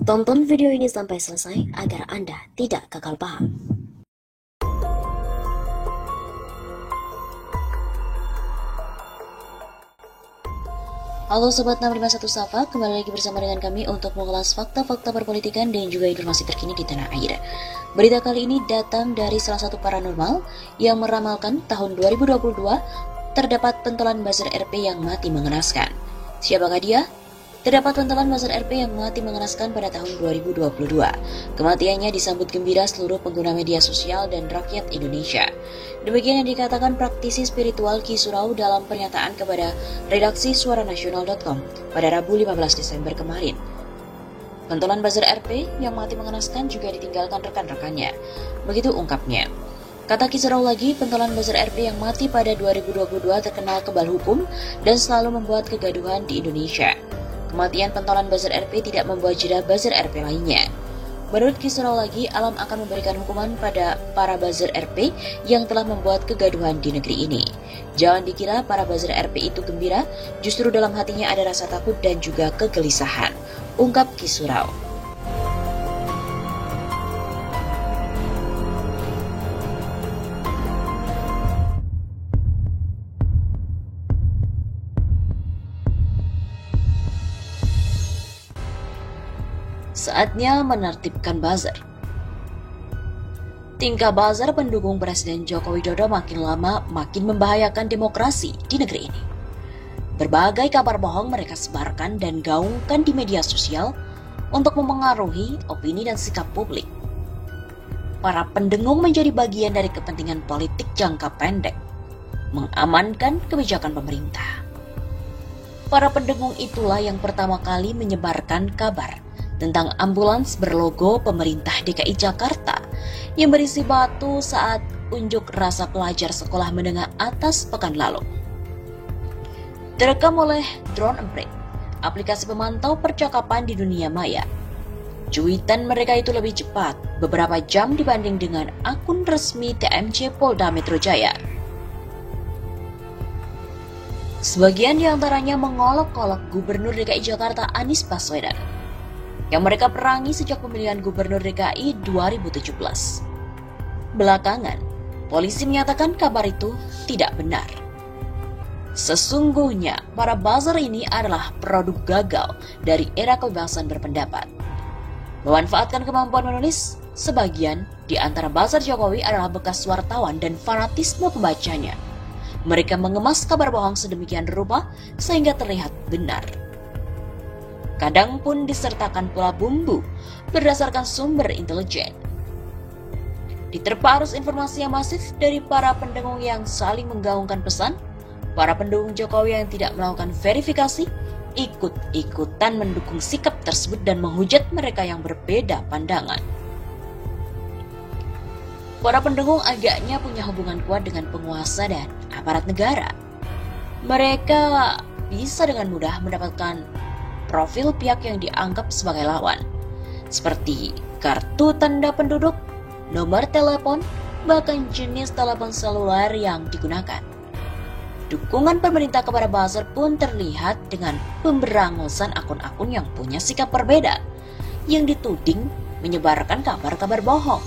Tonton video ini sampai selesai agar Anda tidak gagal paham. Halo Sobat 651 Safa, kembali lagi bersama dengan kami untuk mengulas fakta-fakta perpolitikan dan juga informasi terkini di tanah air. Berita kali ini datang dari salah satu paranormal yang meramalkan tahun 2022 terdapat pentolan buzzer RP yang mati mengenaskan. Siapakah dia? Terdapat pentolan buzzer RP yang mati mengenaskan pada tahun 2022. Kematiannya disambut gembira seluruh pengguna media sosial dan rakyat Indonesia. Demikian yang dikatakan praktisi spiritual Ki Surau dalam pernyataan kepada redaksi suaranasional.com pada Rabu 15 Desember kemarin. Pentolan buzzer RP yang mati mengenaskan juga ditinggalkan rekan-rekannya. Begitu ungkapnya. Kata Ki Surau lagi, pentolan buzzer RP yang mati pada 2022 terkenal kebal hukum dan selalu membuat kegaduhan di Indonesia. Kematian pentolan buzzer RP tidak membuat jeda buzzer RP lainnya. Menurut Ki Surau lagi, alam akan memberikan hukuman pada para buzzer RP yang telah membuat kegaduhan di negeri ini. Jangan dikira para buzzer RP itu gembira, justru dalam hatinya ada rasa takut dan juga kegelisahan, ungkap Ki Surau. Saatnya menertibkan buzzer. Tingkah buzzer pendukung Presiden Joko Widodo makin lama makin membahayakan demokrasi di negeri ini. Berbagai kabar bohong mereka sebarkan dan gaungkan di media sosial untuk memengaruhi opini dan sikap publik. Para pendengung menjadi bagian dari kepentingan politik jangka pendek, mengamankan kebijakan pemerintah. Para pendengung itulah yang pertama kali menyebarkan kabar tentang ambulans berlogo pemerintah DKI Jakarta yang berisi batu saat unjuk rasa pelajar sekolah menengah atas pekan lalu. Terekam oleh Drone Emprit, aplikasi pemantau percakapan di dunia maya. Cuitan mereka itu lebih cepat, beberapa jam dibanding dengan akun resmi TMC Polda Metro Jaya. Sebagian diantaranya mengolok-olok Gubernur DKI Jakarta Anies Baswedan yang mereka perangi sejak pemilihan Gubernur DKI 2017. Belakangan, polisi menyatakan kabar itu tidak benar. Sesungguhnya, para buzzer ini adalah produk gagal dari era kebebasan berpendapat. Memanfaatkan kemampuan menulis, sebagian di antara buzzer Jokowi adalah bekas wartawan dan fanatisme pembacanya. Mereka mengemas kabar bohong sedemikian rupa sehingga terlihat benar. Kadang pun disertakan pula bumbu berdasarkan sumber intelijen. Diterpa arus informasi yang masif dari para pendengung yang saling menggaungkan pesan, para pendukung Jokowi yang tidak melakukan verifikasi ikut-ikutan mendukung sikap tersebut dan menghujat mereka yang berbeda pandangan. Para pendukung agaknya punya hubungan kuat dengan penguasa dan aparat negara. Mereka bisa dengan mudah mendapatkan profil pihak yang dianggap sebagai lawan, seperti kartu tanda penduduk, nomor telepon, bahkan jenis telepon seluler yang digunakan. Dukungan pemerintah kepada buzzer pun terlihat dengan pemberangusan akun-akun yang punya sikap berbeda, yang dituding menyebarkan kabar-kabar bohong.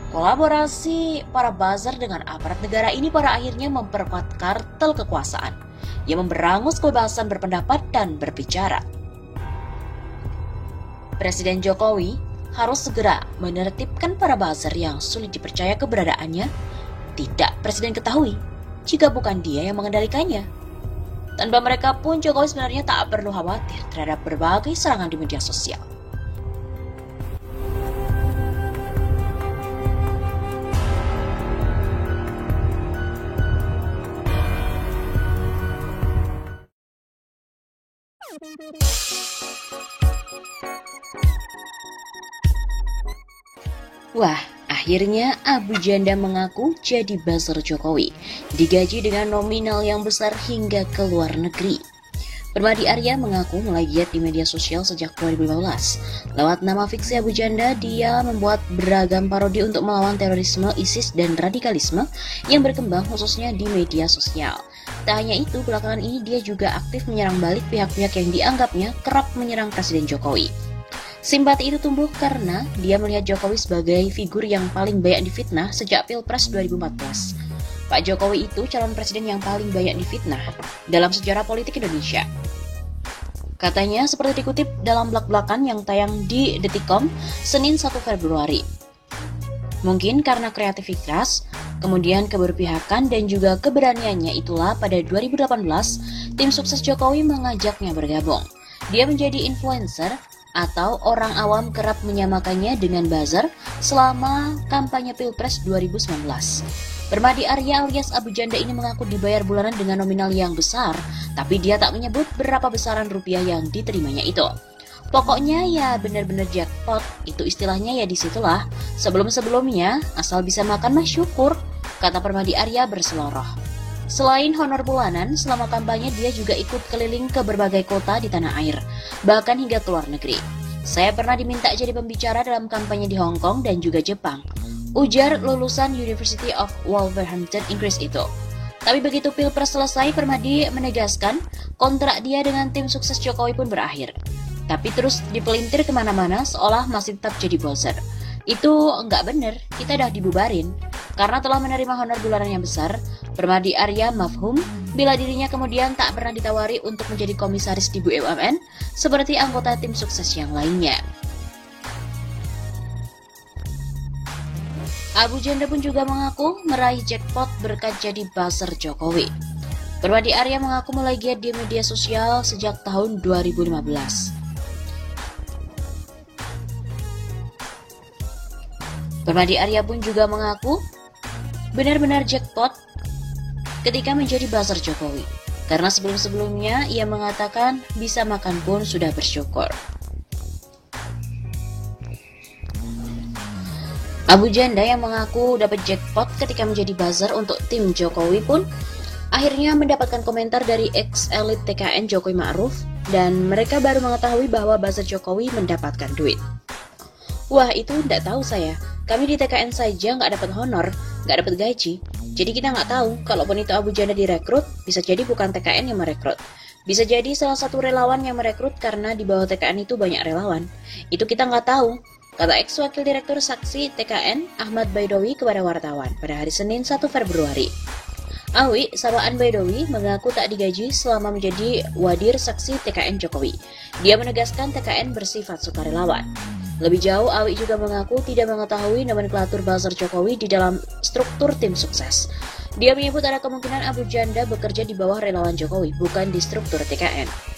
Kolaborasi para buzzer dengan aparat negara ini pada akhirnya memperkuat kartel kekuasaan yang memberangus kebebasan berpendapat dan berbicara. Presiden Jokowi harus segera menertibkan para buzzer yang sulit dipercaya keberadaannya. Tidak Presiden ketahui jika bukan dia yang mengendalikannya. Tanpa mereka pun Jokowi sebenarnya tak perlu khawatir terhadap berbagai serangan di media sosial. Wah, akhirnya Abu Janda mengaku jadi buzzer Jokowi, digaji dengan nominal yang besar hingga ke luar negeri. Permadi Arya mengaku mulai giat di media sosial sejak 2015. Lewat nama fiksi Abu Janda, dia membuat beragam parodi untuk melawan terorisme, ISIS, dan radikalisme yang berkembang khususnya di media sosial. Tak hanya itu, belakangan ini dia juga aktif menyerang balik pihak-pihak yang dianggapnya kerap menyerang Presiden Jokowi. Simpati itu tumbuh karena dia melihat Jokowi sebagai figur yang paling banyak difitnah sejak Pilpres 2014. Pak Jokowi itu calon presiden yang paling banyak difitnah dalam sejarah politik Indonesia. Katanya seperti dikutip dalam blak-blakan yang tayang di Detikcom Senin 1 Februari. Mungkin karena kreativitas, kemudian keberpihakan dan juga keberaniannya itulah pada 2018 tim sukses Jokowi mengajaknya bergabung. Dia menjadi influencer atau orang awam kerap menyamakannya dengan buzzer selama kampanye Pilpres 2019. Permadi Arya alias Abu Janda ini mengaku dibayar bulanan dengan nominal yang besar, tapi dia tak menyebut berapa besaran rupiah yang diterimanya itu. Pokoknya ya benar-benar jackpot, itu istilahnya ya disitulah. Sebelum-sebelumnya, asal bisa makan mah syukur, kata Permadi Arya berseloroh. Selain honor bulanan, selama kampanye dia juga ikut keliling ke berbagai kota di tanah air, bahkan hingga ke luar negeri. Saya pernah diminta jadi pembicara dalam kampanye di Hong Kong dan juga Jepang, ujar lulusan University of Wolverhampton, Inggris itu. Tapi begitu Pilpres selesai, Permadi menegaskan kontrak dia dengan tim sukses Jokowi pun berakhir. Tapi terus dipelintir kemana-mana seolah masih tetap jadi buzzer. Itu enggak bener, kita dah dibubarin. Karena telah menerima honor bulanan yang besar, Permadi Arya mafhum bila dirinya kemudian tak pernah ditawari untuk menjadi komisaris di BUMN seperti anggota tim sukses yang lainnya. Abu Janda pun juga mengaku meraih jackpot berkat jadi buzzer Jokowi. Permadi Arya mengaku mulai giat di media sosial sejak tahun 2015. Permadi Arya pun juga mengaku benar-benar jackpot ketika menjadi buzzer Jokowi. Karena sebelum-sebelumnya ia mengatakan bisa makan pun sudah bersyukur. Abu Janda yang mengaku dapat jackpot ketika menjadi buzzer untuk tim Jokowi pun akhirnya mendapatkan komentar dari ex-elit TKN Jokowi Ma'ruf dan mereka baru mengetahui bahwa buzzer Jokowi mendapatkan duit. Wah, itu nggak tahu saya. Kami di TKN saja nggak dapat honor, nggak dapat gaji. Jadi kita nggak tahu, kalaupun itu Abu Janda direkrut, bisa jadi bukan TKN yang merekrut. Bisa jadi salah satu relawan yang merekrut karena di bawah TKN itu banyak relawan. Itu kita nggak tahu, kata ex-wakil direktur saksi TKN Ahmad Baidowi kepada wartawan pada hari Senin 1 Februari. Awi, sapaan Baidowi, mengaku tak digaji selama menjadi wadir saksi TKN Jokowi. Dia menegaskan TKN bersifat sukarelawan. Lebih jauh, Awi juga mengaku tidak mengetahui nomenklatur buzzer Jokowi di dalam struktur tim sukses. Dia menyebut ada kemungkinan Abu Janda bekerja di bawah relawan Jokowi, bukan di struktur TKN.